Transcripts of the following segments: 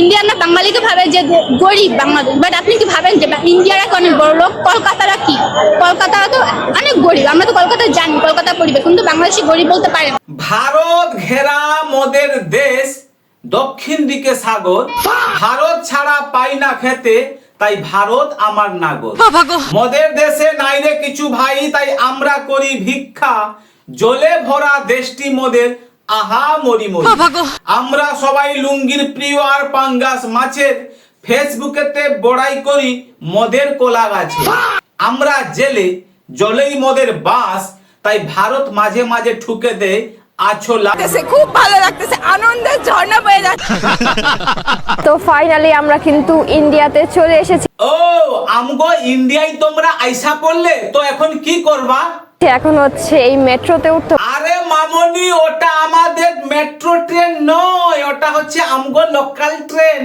ইন্ডিয়ানরা বাঙালিকে ভাবে যে গরিব বাংলাদেশ, বাট আপনি কি ভাবেন যে ইন্ডিয়ারা অনেক বড় লোক? কলকাতারা কি? কলকাতারা তো অনেক গরিব, আমরা তো কলকাতা জানি, কলকাতা পরিবেশ, কিন্তু বাংলাদেশি গরিব বলতে পারে না। ভারত ঘেরা মদের দেশ, দক্ষিণ দিকে সাগর, ভারত ছাড়া পাই না খেতে, তাই ভারত আমার নাগর। মদের দেশে নাই রে কিছু ভাই, তাই আমরা করি ভিক্ষা, জলে ভরা দেশটি মোদের, আহা মরি মরি। আমরা সবাই লুঙ্গির প্রিয় আর পাঙ্গাস মাছের, ফেসবুকেতে বড়াই করি মদের কোলা গাছে। আমরা জেলে জলেই মদের বাস, তাই ভারত মাঝে মাঝে ঠুকে দেয় আছো লাগতেছে, খুব ভালো লাগতেছে, আনন্দের ঝর্ণা বয়ে যাচ্ছে। তো ফাইনালি আমরা কিন্তু ইন্ডিয়াতে চলে এসেছি। ও আমগো ইন্ডিয়ায় তোমরা আইসা পড়লে, তো এখন কি করবা? এখন হচ্ছে এই মেট্রোতে উঠতে। আরে মামনি, ওটা আমাদের মেট্রো ট্রেন নয়, ওটা হচ্ছে আমগো লোকাল ট্রেন।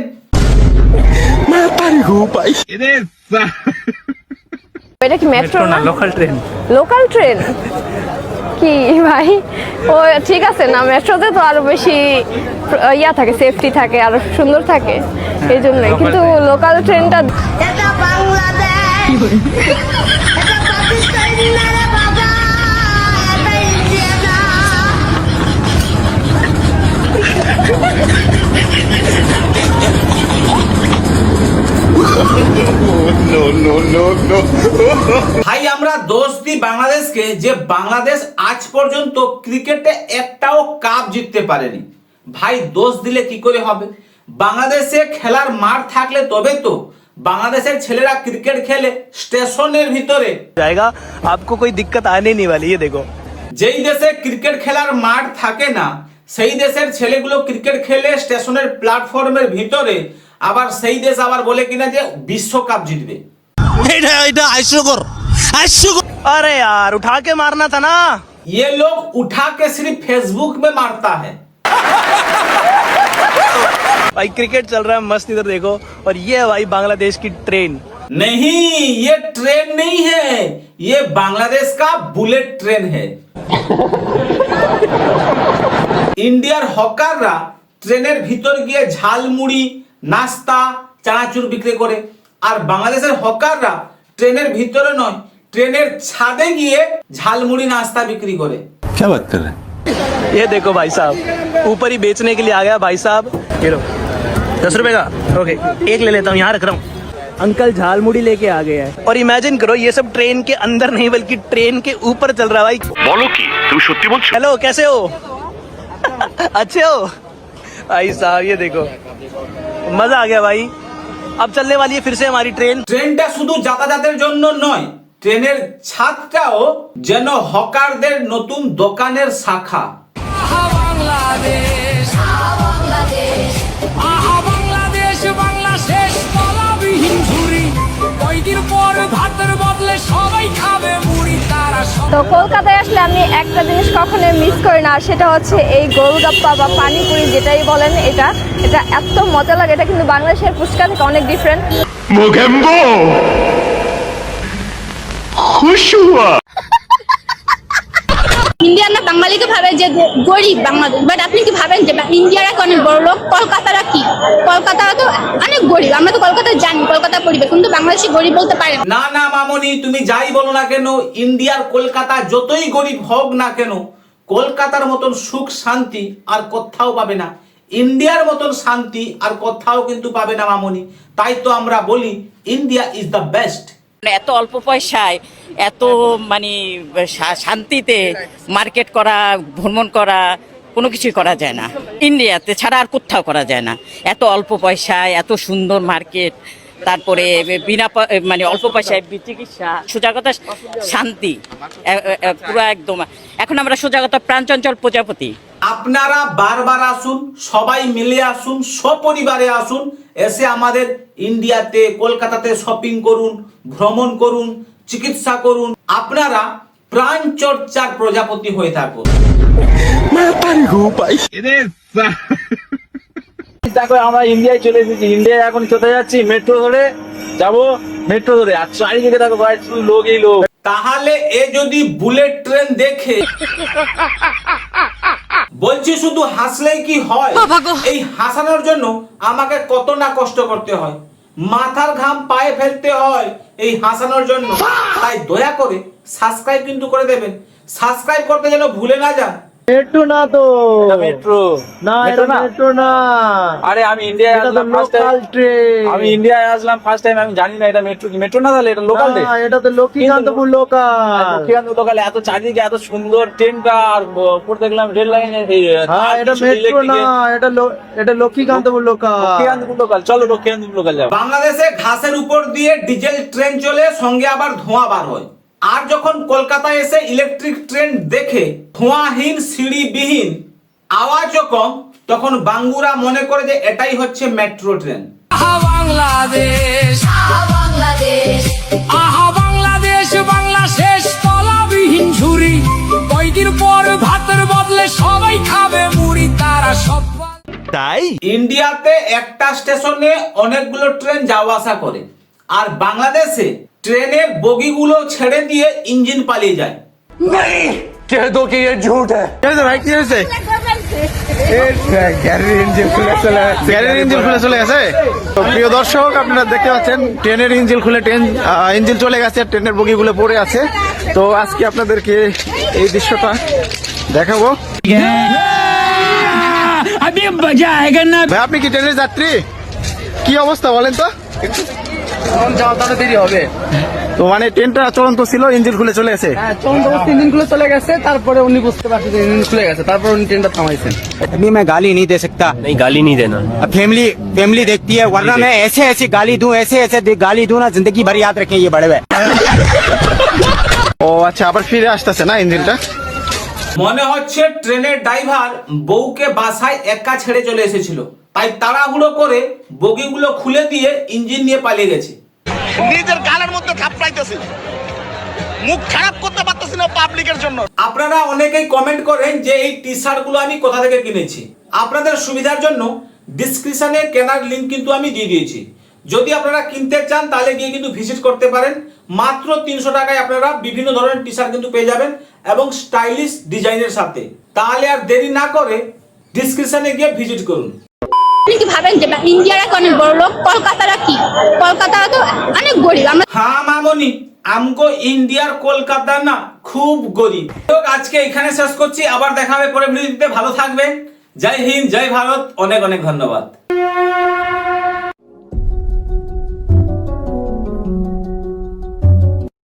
এটা কি মেট্রো না, লোকাল ট্রেন? লোকাল ট্রেন কি ভাই? ও ঠিক আছে না, মেট্রোতে তো আরো বেশি ইয়া থাকে, সেফটি থাকে, আরো সুন্দর থাকে, এই জন্যই। কিন্তু লোকাল ট্রেনটা এটা বাংলাদেশ, এটা পাকিস্তান না রে বাবা, এটা ইন্ডিয়া না। ভাই আমরা দোষ দিই বাংলাদেশকে, যে বাংলাদেশ আজ পর্যন্ত ক্রিকেটে একটাও কাপ জিততে পারেনি। ভাই দোষ দিলে কি করে হবে? বাংলাদেশে খেলার মাঠ থাকলে তবে তো বাংলাদেশের ছেলেরা ক্রিকেট খেলে স্টেশনের ভিতরে जाएगा, आपको कोई दिक्कत आने नहीं वाली, ये देखो। যেই দেশে ক্রিকেট খেলার মাঠ থাকে না, সেই দেশের ছেলেগুলো ক্রিকেট খেলে স্টেশনের প্ল্যাটফর্মের ভিতরে, আবার সেই দেশ আবার বলে কিনা যে বিশ্বকাপ জিতবে। अरे यार, उठा के मारना था ना। ये लोग उठा के सिर्फ फेसबुक में मारता है। भाई क्रिकेट चल रहा है मस्त, इधर देखो। और ये है भाई बांग्लादेश की ट्रेन। नहीं, ये ट्रेन नहीं है, ये बांग्लादेश का बुलेट ट्रेन है। ইন্ডিয়ার হকাররা ট্রেনের ভিতর গিয়ে ঝালমুড়ি, নাস্তা, চানাচুর বিক্রি করে, আর বাংলাদেশের হকাররা ট্রেনের ভিতরে নয়, ট্রেনের ছাদে গিয়ে ঝালমুড়ি নাস্তা বিক্রি করে। क्या बात कर रहे हैं? ये देखो भाई साहब, ऊपर ही बेचने के लिए आ गया भाई साहब। ये लो 10 रुपए का, ओके एक ले लेता हूँ, यहाँ रख रहा हूँ। अंकल झालमुड़ी लेके आ गया है। और इमेजिन करो, ये सब ट्रेन के अंदर नहीं बल्कि ट्रेन के ऊपर चल रहा है भाई। बोलो की तुम सत्यि बोलছো? हेलो, कैसे हो? अच्छे हो भाई साहब? ये देखो, मजा आ गया भाई। अब चलने वाली है फिर से हमारी ट्रेन। ট্রেনটা শুধু যাতায়াতের জন্য নয়, ট্রেনের ছাদটাও যেন হকারদের নতুন দোকানের শাখা। তো কলকাতায় আসলে আমি একটা জিনিস কখনোই মিস করি না, আর সেটা হচ্ছে এই গোলগাপ্পা বা পানিপুরি যেটাই বলেন, এটা এত মজা লাগে। এটা কিন্তু বাংলাদেশের ফুচকা থেকে অনেক ডিফারেন্ট। मोगेम्बो खुश हुआ। ইন্ডিয়ানরা বাঙালিকে ভাবে যে গরিব বাংলাদেশ, বাট আপনি কি ভাবেন যে ইন্ডিয়ারা অনেক বড় লোক? কলকাতারা কি? কলকাতারা তো অনেক গরিব, আমরা তো কলকাতা জানি, কলকাতা পরিবেশ, কিন্তু বাংলাদেশি গরিব বলতে পারে না। না না মামনি, তুমি যাই বলো না কেন, ইন্ডিয়ার কলকাতা যতই গরিব হোক না কেন, কলকাতার মতন সুখ শান্তি আর কোথাও পাবে না। ইন্ডিয়ার মতন শান্তি আর কোথাও কিন্তু পাবে না মামনি। তাই তো আমরা বলি ইন্ডিয়া ইজ দ্য বেস্ট। এত অল্প পয়সায় এত মানে শান্তিতে মার্কেট করা, ভ্রমণ করা, কোনো কিছুই করা যায় না ইন্ডিয়াতে ছাড়া, আর কোথাও করা যায় না। এত অল্প পয়সায় এত সুন্দর মার্কেট, তারপরে বিনা মানে অল্প পয়সায় চিকিৎসা, সোজা কথা শান্তি পুরো একদম। এখন আমরা সোজা কথা প্রাণচঞ্চল প্রজাপতি। আপনারা বারবার আসুন, সবাই মিলে আসুন, সপরিবারে আসুন, এসে আমাদের ইন্ডিয়াতে কলকাতাতে শপিং করুন, ভ্রমণ করুন, চিকিৎসা করুন। আপনারা প্রাণ চর্চার প্রজাপতি হয়ে থাকুন। দেখো আমরা ইন্ডিয়ায় চলে এসেছি, ইন্ডিয়ায় এখন কোথায় যাচ্ছি? মেট্রো ধরে যাবো, মেট্রো ধরে। আর চারিদিকে দেখো ভাই শুধু লোকই লোক। তাহলে এ যদি বুলেট ট্রেন দেখে বলছি শুধু হাসলেই কি হয়, এই হাসানোর জন্য আমাকে কত না কষ্ট করতে হয়, মাথার ঘাম পায়ে ফেলতে হয় এই হাসানোর জন্য। তাই দয়া করে সাবস্ক্রাইব কিন্তু করে দেবেন, সাবস্ক্রাইব করতে যেন ভুলে না যান। মেট্রো না তো, मेट्रो না এটা মেট্রো না। अरे আমি ইন্ডিয়ায় এটা তো আসলাম ফার্স্ট লোকাল টাইম, ট্রেন। আমি ইন্ডিয়ায় আসলাম ফার্স্ট টাইম, আমি জানি না এটা মেট্রো কি মেট্রো না, তাহলে এটা লোকাল ট্রেন। এটা তো লক্ষ্মীকান্তপুর লোকাল। লোকাল এত চারিদিকে এত সুন্দর ট্রেনটা, আর উপর দেখলাম রেল লাইনে হ্যাঁ এটা মেট্রো না, এটা লক্ষ্মীকান্তপুর লোকাল। লোকাল, চলো লক্ষ্মীকান্তপুর লোকাল যাও। বাংলাদেশে ঘাসের উপর দিয়ে ডিজেল ট্রেন চলে, সঙ্গে আবার ধোঁয়া বার হয়। আর যখন কলকাতায় এসে ইলেকট্রিক ট্রেন দেখে ধোঁয়াহীন সিঁড়িবিহীন আওয়াজও কম, তখন বাঙ্গুরা মনে করে যে এটাই হচ্ছে মেট্রো ট্রেন। বাংলাদেশ আহা বাংলাদেশ, বাংলা শেষ তলাবিহীন ঝুরি, কয়দিন পর ভাতের বদলে সবাই খাবে মুড়ি, তারা সব তাই ইন্ডিয়াতে একটা স্টেশনে অনেকগুলো ট্রেন যাওয়া আসা করে, আর বাংলাদেশে ট্রেনের বগিগুলো ছেড়ে দিয়ে ইঞ্জিন পালিয়ে যায়। ভাই কি হয়েছে? গ্যারের ইঞ্জিন খুলে চলে গেছে। তো প্রিয় দর্শক, আপনারা দেখতে পাচ্ছেন ট্রেনের ইঞ্জিন খুলে ইঞ্জিন চলে গেছে, ট্রেনের বগিগুলো পড়ে আছে। তো আজকে আপনাদেরকে এই দৃশ্যটা দেখাবো। ভাই আপনি কি ট্রেনের যাত্রী? কি অবস্থা বলেন তো? দেরি হবে তো মানে ট্রেনটা চলন্ত ছিল, ইঞ্জিন খুলে চলে গেছে। ইঞ্জিন খুলে চলে গেছে, তারপরে উনি বুঝতে পারছে যে ইঞ্জিন খুলে গেছে, তারপর উনি ট্রেনটা থামাইছেন। अभी मैं गाली नहीं दे सकता। नहीं गाली नहीं देना। अब फैमिली देखती है, वरना मैं ऐसे गाली दूं, ऐसे गाली दूं ना, जिंदगी भर याद रखें ये बड़े हुए। ও আচ্ছা, আবার ফিরে আসতেছে না ইঞ্জিনটা। মনে হচ্ছে ট্রেনের ড্রাইভার বউকে বাসায় একা ছেড়ে চলে এসেছিল, তাই তাড়াহুড়ো করে বগিগুলো খুলে দিয়ে ইঞ্জিন নিয়ে পালিয়ে গেছে। নিজের গালের মধ্যে থাপড়াইতেছি, মুখ খারাপ করতে পারতেছি না পাবলিকের জন্য। আপনারা অনেকেই কমেন্ট করেন যে এই টি শার্ট গুলো আমি কোথা থেকে কিনেছি। আপনাদের সুবিধার জন্য ডিসক্রিপশনে কেনার লিঙ্ক কিন্তু আমি দিয়ে দিয়েছি। যদি আপনারা কিনতে চান তাহলে গিয়ে কিন্তু ভিজিট করতে পারেন। মাত্র 300 টাকায় আপনারা বিভিন্ন ধরনের টি শার্ট কিন্তু পেয়ে যাবেন, এবং স্টাইলিশ ডিজাইনের সাথে। তাহলে আর দেরি না করে ডিসক্রিপশনে গিয়ে ভিজিট করুন। আপনি কি ভাবেন যে ইন্ডিয়ারা কি অনেক বড় লোক, কলকাতারা কি? কলকাতারা তো অনেক গরিব। আমরা হ্যাঁ মামনি, আমগো ইন্ডিয়ার কলকাতা না খুব গরিব। তো আজকে এখানে শেষ করছি, আবার দেখা হবে পরের ভিডিওতে। ভালো থাকবেন। জয় হিন্দ, জয় ভারত, অনেক অনেক ধন্যবাদ।